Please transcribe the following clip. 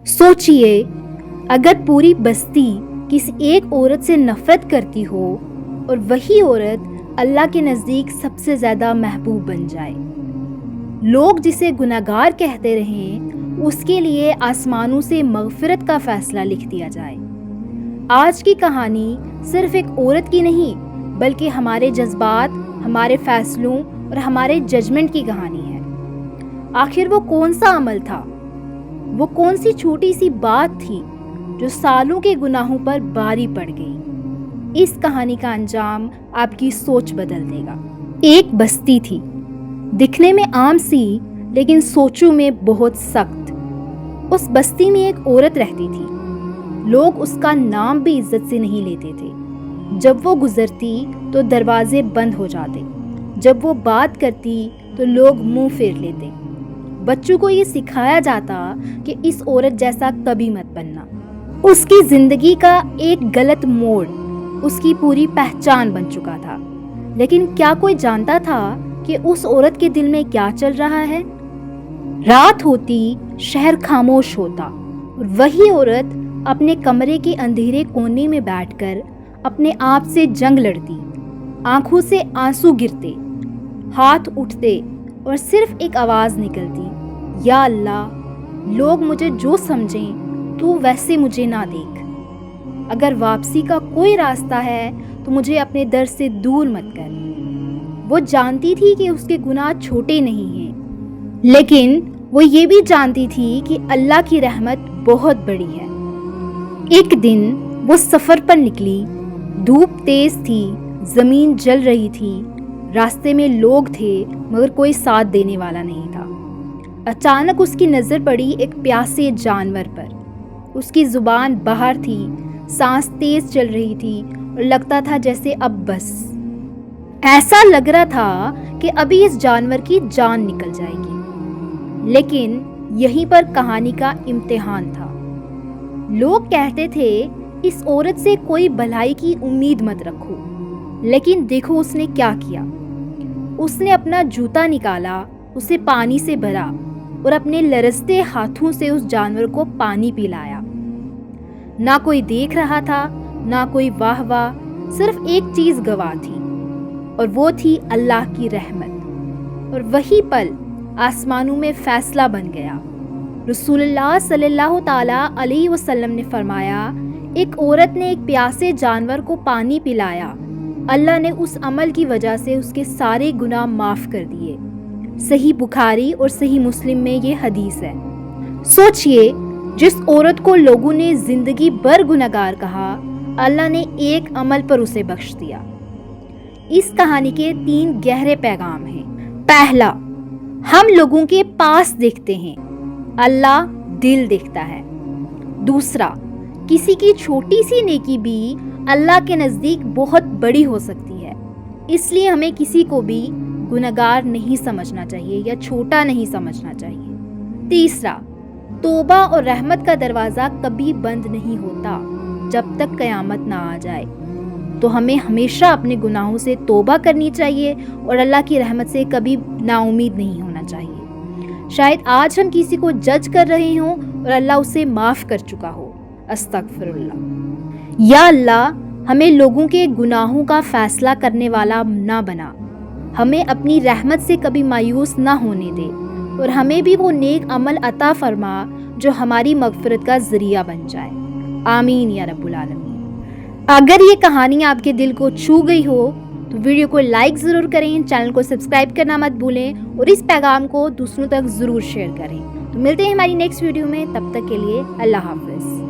सोचिए, अगर पूरी बस्ती किसी एक औरत से नफरत करती हो और वही औरत अल्लाह के नज़दीक सबसे ज़्यादा महबूब बन जाए। लोग जिसे गुनहगार कहते रहें, उसके लिए आसमानों से मग़फ़िरत का फ़ैसला लिख दिया जाए। आज की कहानी सिर्फ़ एक औरत की नहीं, बल्कि हमारे जज्बात, हमारे फ़ैसलों और हमारे जजमेंट की कहानी है। आखिर वो कौन सा अमल था, वो कौन सी छोटी सी बात थी जो सालों के गुनाहों पर भारी पड़ गई। इस कहानी का अंजाम आपकी सोच बदल देगा। एक बस्ती थी, दिखने में आम सी लेकिन सोचों में बहुत सख्त। उस बस्ती में एक औरत रहती थी। लोग उसका नाम भी इज्जत से नहीं लेते थे। जब वो गुजरती तो दरवाजे बंद हो जाते, जब वो बात करती तो लोग मुंह फेर लेते। बच्चों को ये सिखाया जाता कि इस औरत जैसा कभी मत बनना। उसकी जिंदगी का एक गलत मोड़ उसकी पूरी पहचान बन चुका था। लेकिन क्या कोई जानता था कि उस औरत के दिल में क्या चल रहा है? रात होती, शहर खामोश होता और वही औरत अपने कमरे के अंधेरे कोने में बैठकर अपने आप से जंग लड़ती। आंखों से आंसू गिरते, हाथ उठते और सिर्फ एक आवाज़ निकलती, या अल्लाह, लोग मुझे जो समझें तू वैसे मुझे ना देख। अगर वापसी का कोई रास्ता है तो मुझे अपने दर से दूर मत कर। वो जानती थी कि उसके गुनाह छोटे नहीं हैं, लेकिन वो ये भी जानती थी कि अल्लाह की रहमत बहुत बड़ी है। एक दिन वो सफ़र पर निकली। धूप तेज़ थी, ज़मीन जल रही थी, रास्ते में लोग थे मगर कोई साथ देने वाला नहीं था। अचानक उसकी नज़र पड़ी एक प्यासे जानवर पर। उसकी ज़ुबान बाहर थी, सांस तेज़ चल रही थी और लगता था जैसे अब बस। ऐसा लग रहा था कि अभी इस जानवर की जान निकल जाएगी। लेकिन यहीं पर कहानी का इम्तिहान था। लोग कहते थे इस औरत से कोई भलाई की उम्मीद मत रखो, लेकिन देखो उसने क्या किया। उसने अपना जूता निकाला, उसे पानी से भरा और अपने लरसते हाथों से उस जानवर को पानी पिलाया। ना कोई देख रहा था, ना कोई वाह वाह, सिर्फ एक चीज़ गवाह थी और वो थी अल्लाह की रहमत। और वही पल आसमानों में फैसला बन गया। रसूलुल्लाह सल्लल्लाहु ताला अलैहि वसल्लम ने फरमाया, एक औरत ने एक प्यासे जानवर को पानी पिलाया, अल्लाह ने उस अमल की वजह से उसके सारे गुनाह माफ़ कर दिए। सही बुखारी और सही मुस्लिम में ये हदीस है। सोचिए, जिस औरत को लोगों ने ज़िंदगी भर गुनहगार कहा, अल्लाह ने एक अमल पर उसे बख्श दिया। इस कहानी के 3 गहरे पैगाम हैं। पहला, हम लोगों के पास देखते हैं, अल्लाह दिल देखता है। दूसरा, किसी की छोटी सी नेकी भी अल्लाह के नज़दीक बहुत बड़ी हो सकती है, इसलिए हमें किसी को भी गुनहगार नहीं समझना चाहिए या छोटा नहीं समझना चाहिए। तीसरा, तौबा और रहमत का दरवाज़ा कभी बंद नहीं होता जब तक क़यामत ना आ जाए। तो हमें हमेशा अपने गुनाहों से तौबा करनी चाहिए और अल्लाह की रहमत से कभी नाउमीद नहीं होना चाहिए। शायद आज हम किसी को जज कर रहे हों और अल्लाह उसे माफ़ कर चुका हो। अस्तगफिरुल्लाह। या अल्लाह, हमें लोगों के गुनाहों का फ़ैसला करने वाला ना बना। हमें अपनी रहमत से कभी मायूस ना होने दे और हमें भी वो नेक अमल अता फरमा जो हमारी मग़फ़िरत का ज़रिया बन जाए। आमीन या रब्बुल आलमीन। अगर ये कहानी आपके दिल को छू गई हो तो वीडियो को लाइक ज़रूर करें, चैनल को सब्सक्राइब करना मत भूलें और इस पैगाम को दूसरों तक ज़रूर शेयर करें। तो मिलते हैं हमारी नेक्स्ट वीडियो में, तब तक के लिए अल्लाह हाफ़िज़।